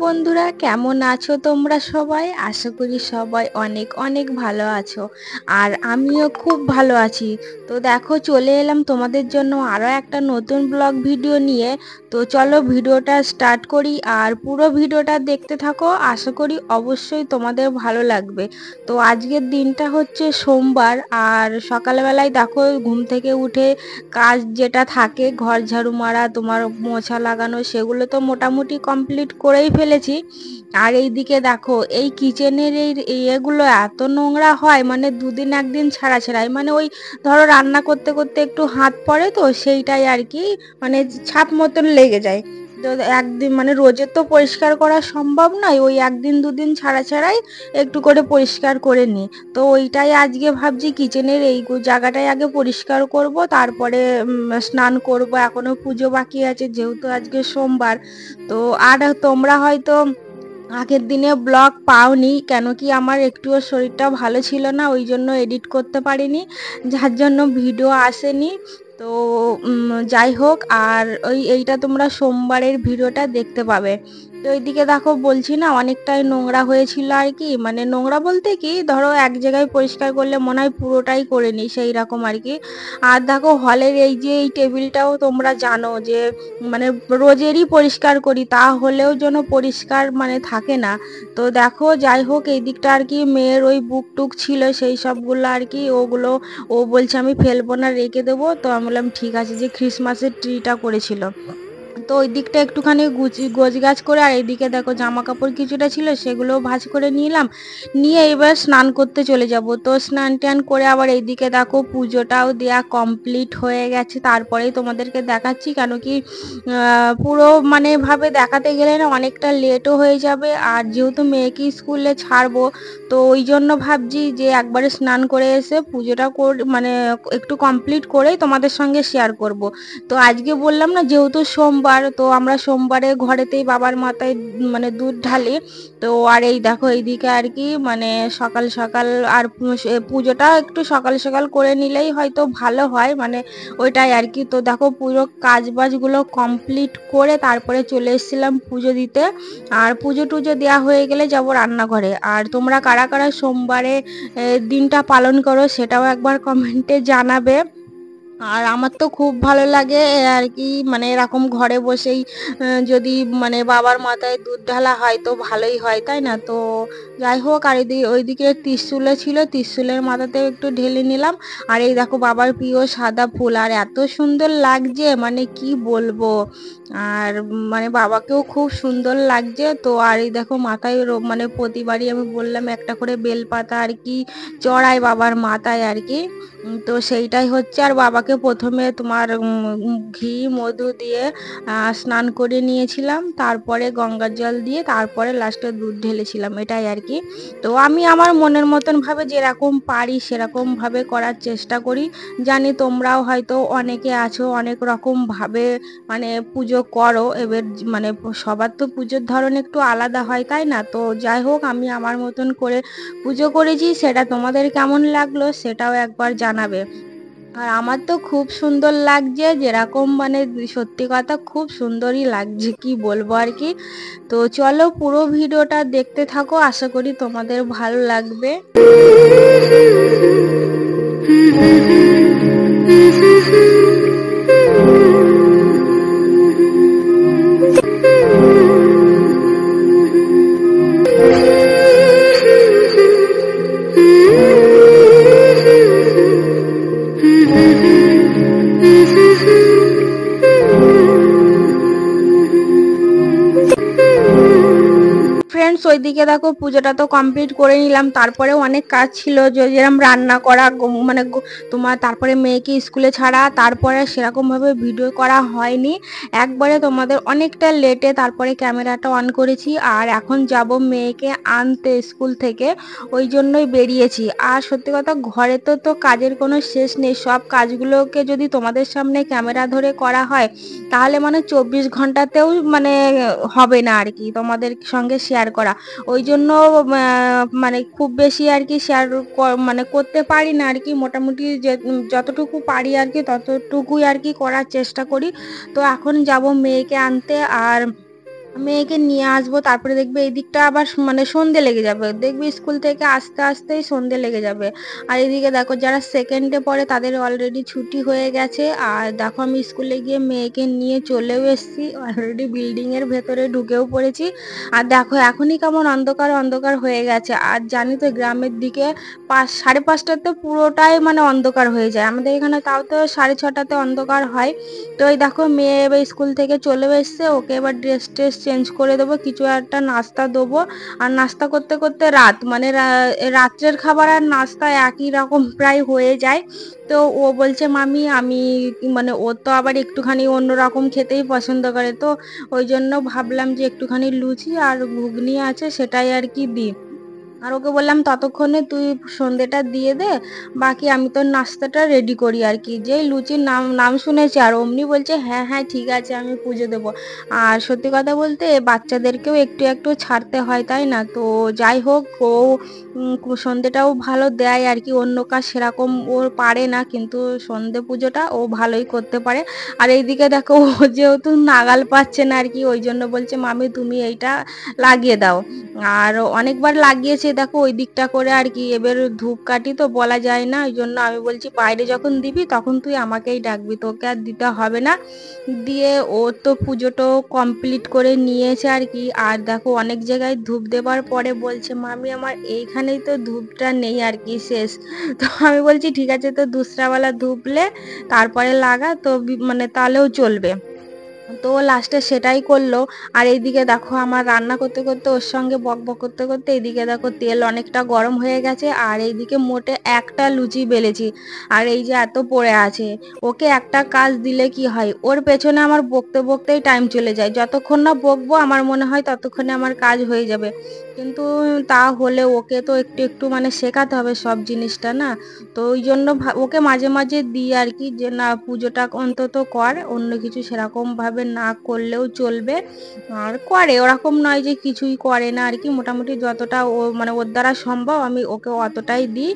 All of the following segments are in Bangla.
বন্ধুরা, কেমন আছো তোমরা সবাই? আশা করি সবাই অনেক অনেক ভালো আছো। আর আমিও খুব ভালো আছি। তো দেখো, চলে এলাম তোমাদের জন্য আরো একটা নতুন ব্লগ ভিডিও নিয়ে। তো চলো ভিডিওটা স্টার্ট করি, আর পুরো ভিডিওটা দেখতে থাকো। আশা করি অবশ্যই তোমাদের ভালো লাগবে। তো আজকের দিনটা হচ্ছে সোমবার, আর সকালবেলায় দেখো ঘুম থেকে উঠে কাজ যেটা থাকে, ঘর ঝাড়ু মারা, তোমার মোছা লাগানো, সেগুলো তো মোটামুটি কমপ্লিট করেই ফেলেছি। আর এইদিকে দেখো, এই কিচেনের এগুলো এত নোংরা হয়, মানে দুদিন একদিন ছাড়া ছাড়াই, মানে ওই ধরো রান্না করতে করতে একটু হাত পড়ে, তো সেইটাই আর কি, মানে ছাপ মতন লেগে যায়। তো একদিন মানে রোজের তো পরিষ্কার করা সম্ভব নয়, ওই একদিন দুদিন ছাড়া ছাড়াই একটু করে পরিষ্কার করে নিই। তো ওইটাই আজকে ভাবছি, কিচেনের এই জায়গাটাই আগে পরিষ্কার করব, তারপরে স্নান করব। এখনো পুজো বাকি আছে, যেহেতু আজকে সোমবার। তো আর তোমরা হয়তো আগের দিনে ব্লগ পাওনি, কেন কি আমার একটুও শরীরটা ভালো ছিল না, ওই জন্য এডিট করতে পারিনি, যার জন্য ভিডিও আসেনি। তো যাই হোক, আর এইটা তোমরা সোমবারের ভিডিওটা দেখতে পাবে। তো এইদিকে দেখো, বলছি না অনেকটাই নোংরা হয়েছিল আর কি, মানে নোংরা বলতে কি, ধরো এক জায়গায় পরিষ্কার করলে মনে হয় পুরোটাই করে নিই, সেই রকম আর কি। আর দেখো, হলের এই যে এই টেবিলটাও তোমরা জানো যে মানে রোজেরই পরিষ্কার করি, তা হলেও যেন পরিষ্কার মানে থাকে না। তো দেখো, যাই হোক, এই দিকটা আর কি মেয়ের ওই বুক টুক ছিল, সেই সবগুলো আর কি, ওগুলো ও বলছে আমি ফেলবো না, রেখে দেবো। তো আমি বললাম ঠিক আছে, যে ক্রিসমাসের ট্রিটা করেছিল, তো ওই দিকটা একটুখানি গোছ গাছ করে, আর এইদিকে দেখো জামা কাপড় কিছুটা ছিল, সেগুলো ভাঁজ করে নিলাম, নিয়ে এবার স্নান করতে চলে যাব। তো স্নান টান করে আবার এইদিকে দেখো পুজোটাও দেয়া কমপ্লিট হয়ে গেছে, তারপরেই তোমাদেরকে দেখাচ্ছি, কেন কি পুরো মানে ভাবে দেখাতে গেলে না অনেকটা লেটও হয়ে যাবে। আর যেহেতু মেয়েকে স্কুলে ছাড়বো, তো ওই জন্য ভাবছি যে একবারে স্নান করে এসে পুজোটা মানে একটু কমপ্লিট করেই তোমাদের সঙ্গে শেয়ার করব। তো আজকে বললাম না, যেহেতু সোমবার, তো আমরা সোমবারে ঘরেতেই বাবার মাথায় মানে দুধ ঢালি। তো আর এই দেখো এইদিকে আর কি, মানে সকাল সকাল আর পুজোটা একটু সকাল সকাল করে নিলেই হয়তো ভালো হয়, মানে ওইটাই আর কি। তো দেখো, পুরো কাজ বাজগুলো কমপ্লিট করে তারপরে চলে এসেছিলাম পুজো দিতে। আর পুজো টুজো দেওয়া হয়ে গেলে যাবো রান্নাঘরে। আর তোমরা কারা কারা সোমবারে দিনটা পালন করো, সেটাও একবার কমেন্টে জানাবে। আর আমার তো খুব ভালো লাগে আর কি, মানে এরকম ঘরে বসেই যদি মানে বাবার মাথায় দুধ ঢালা হয় তো ভালোই হয়, তাই না? তো যাই হোক, আর ওইদিকে ত্রিশূলও ছিল, ত্রিশূলের মাথাতেও একটু ঢেলে নিলাম। আর এই দেখো বাবার প্রিয় সাদা ফুল, আর এত সুন্দর লাগছে, মানে কি বলবো। আর মানে বাবাকেও খুব সুন্দর লাগছে। তো আর এই দেখো মাথায় মানে প্রতিবারই আমি বললাম একটা করে বেলপাতা আর কি চড়াই বাবার মাথায় আর কি। তো সেইটাই হচ্ছে। আর বাবাকে প্রথমে তোমার ঘি মধু দিয়ে স্নান করে নিয়েছিলাম, তারপরে গঙ্গার জল দিয়ে, তারপরে লাস্টে দুধ ঢেলেছিলাম, এটাই আর কি। তো আমি আমার মনের মতন ভাবে যেরকম পারি সেরকম ভাবে করার চেষ্টা করি। জানি তোমরাও হয়তো অনেকে আছো অনেক রকম ভাবে মানে পুজো করো, এবার মানে সবার তো পুজোর ধরন একটু আলাদা হয়, তাই না? তো যাই হোক, আমি আমার মতন করে পুজো করেছি, সেটা তোমাদের কেমন লাগলো সেটাও একবার জানাবে। আর আমার তো খুব সুন্দর লাগছে, যেরকম মানে সত্যি কথা খুব সুন্দরই লাগছে, কি বলবো আর কি। তো চলো পুরো ভিডিওটা দেখতে থাকো, আশা করি তোমাদের ভালো লাগবে। ফ্রেন্ডস, ওইদিকে দেখো পুজোটা তো কমপ্লিট করে নিলাম, তারপরে অনেক কাজ ছিল, যেরকম রান্না করা, মানে তোমার তারপরে মেয়েকে স্কুলে ছাড়া, তারপরে সেরকম ভাবে ভিডিও করা হয়নি। একবারে তোমাদের অনেকটা লেটে তারপরে ক্যামেরাটা অন করেছি। আর এখন যাব মেয়েকে আনতে স্কুল থেকে, ওই জন্যই বেরিয়েছি। আর সত্যি কথা, ঘরে তো কাজের কোনো শেষ নেই, সব কাজগুলোকে যদি তোমাদের সামনে ক্যামেরা ধরে করা হয়, তাহলে মানে 24 ঘন্টাতেও মানে হবে না আর কি তোমাদের সঙ্গে শেয়ার করা। করা, ওই জন্য মানে খুব বেশি আর কি শেয়ার মানে করতে পারি না আর কি, মোটামুটি যতটুকু পারি আর কি ততটুকুই আর কি করার চেষ্টা করি। তো এখন যাব মেয়েকে আনতে, আর মেয়েকে নিয়ে আসবো, তারপরে দেখবে এই দিকটা আবার মানে সন্ধে লেগে যাবে, দেখবি স্কুল থেকে আসতে আসতেই সন্ধে লেগে যাবে। আর এদিকে দেখো যারা সেকেন্ডে পড়ে তাদের অলরেডি ছুটি হয়ে গেছে, আর দেখো আমি স্কুলে গিয়ে মেয়েকে নিয়ে চলেও এসেছি, অলরেডি বিল্ডিং এর ভেতরে ঢুকেও পড়েছি। আর দেখো এখনই কেমন অন্ধকার অন্ধকার হয়ে গেছে, আর জানি তো গ্রামের দিকে 5, 5:30টাতে পুরোটাই মানে অন্ধকার হয়ে যায়, আমাদের এখানে তাও তো 6:30টাতে অন্ধকার হয়। তো এই দেখো মেয়ে এবার স্কুল থেকে চলে এসছে, ওকে এবার ড্রেস ট্রেস চেঞ্জ করে দেবো, কিছু একটা নাস্তা দেবো। আর নাস্তা করতে করতে রাত মানে রাত্রের খাবার আর নাস্তা একই রকম প্রায় হয়ে যায়। তো ও বলছে মামি আমি মানে ও তো আবার একটুখানি অন্যরকম খেতেই পছন্দ করে, তো ওই জন্য ভাবলাম যে একটুখানি লুচি আর ঘুগনি আছে সেটাই আর কি দিই। আর ওকে বললাম ততক্ষণে তুই সন্ধেটা দিয়ে দে, বাকি আমি তোর নাস্তাটা রেডি করি আর কি। যেই লুচির নাম নাম শুনেছি আর অমনি বলছে হ্যাঁ হ্যাঁ ঠিক আছে আমি পুজো দেবো। আর সত্যি কথা বলতে বাচ্চাদেরকেও একটু একটু ছাড়তে হয় তাই না, তো যাই হোক ও সন্ধেটাও ভালো দেয় আর কি, অন্য কাজ সেরকম ওর পারে না, কিন্তু সন্ধে পুজোটা ও ভালোই করতে পারে। আর এইদিকে দেখো ও যেহেতু নাগাল পাচ্ছে না আর কি, ওই জন্য বলছে মামি তুমি এইটা লাগিয়ে দাও। আর অনেকবার লাগিয়েছে দেখো ওই দিকটা করে আর কি, এবার ধূপকাঠি তো বলা যায় না, ওই জন্য আমি বলছি বাইরে যখন দিবি তখন তুই আমাকেই ডাকবি, তোকে আর দিতে হবে না। দিয়ে ও তো পুজোটাও কমপ্লিট করে নিয়েছে আর কি। আর দেখো অনেক জায়গায় ধূপ দেবার পরে বলছে মামি আমার এইখানেই তো ধূপটা নেই আর কি, শেষ। তো আমি বলছি ঠিক আছে তো দুসরাওয়ালা ধূপলে তারপরে লাগা, তো মানে তাহলেও চলবে। তো লাস্টে সেটাই করলো। আর এইদিকে দেখো আমার রান্না করতে করতে ওর সঙ্গে বক বক করতে করতে এইদিকে দেখো তেল অনেকটা গরম হয়ে গেছে, আর এইদিকে মোটে একটা লুচি বেলেছি, আর এই যে এত পড়ে আছে। ওকে একটা কাজ দিলে কি হয়, ওর পেছনে আমার বকতে বকতেই টাইম চলে যায়, যতক্ষণ না বকবো আমার মনে হয় ততক্ষণে আমার কাজ হয়ে যাবে। কিন্তু তা হলে ওকে তো একটু একটু মানে শেখাতে হবে সব জিনিসটা না। তো ওই জন্য ওকে মাঝে মাঝে দিই আর কি, যে না পুজোটা অন্তত কর, অন্য কিছু সেরকম ভাবে না করলেও চলবে। আর করে, ওরকম নয় যে কিছুই করে না আর কি, মোটামুটি যতটা ও মানে ওর দ্বারা সম্ভব আমি ওকে অতটাই দিই,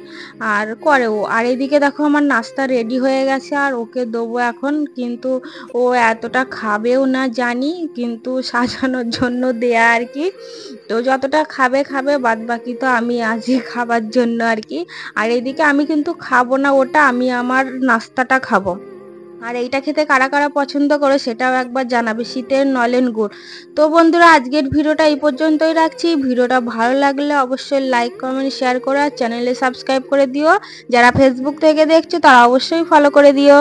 আর করে ও। আর এইদিকে দেখো আমার নাস্তা রেডি হয়ে গেছে, আর ওকে দেবো এখন, কিন্তু ও এতটা খাবেও না জানি, কিন্তু সাজানোর জন্য দেয়া আর কি। তো যতটা খাবে খাবে, বাদ বাকি তো আমি আছি খাবার জন্য আর কি। আর এইদিকে আমি কিন্তু খাবো না ওটা, আমি আমার নাস্তাটা খাবো। আর এইটা খেতে কারা কারা পছন্দ করো সেটাও একবার জানাবে, শীতের নলেন গুড়। তো বন্ধুরা আজকের ভিডিওটা এই পর্যন্তই রাখছি, ভিডিওটা ভালো লাগলে অবশ্যই লাইক কমেন্ট শেয়ার করো, আর চ্যানেলে সাবস্ক্রাইব করে দিও, যারা ফেসবুক থেকে দেখছো তারা অবশ্যই ফলো করে দিও।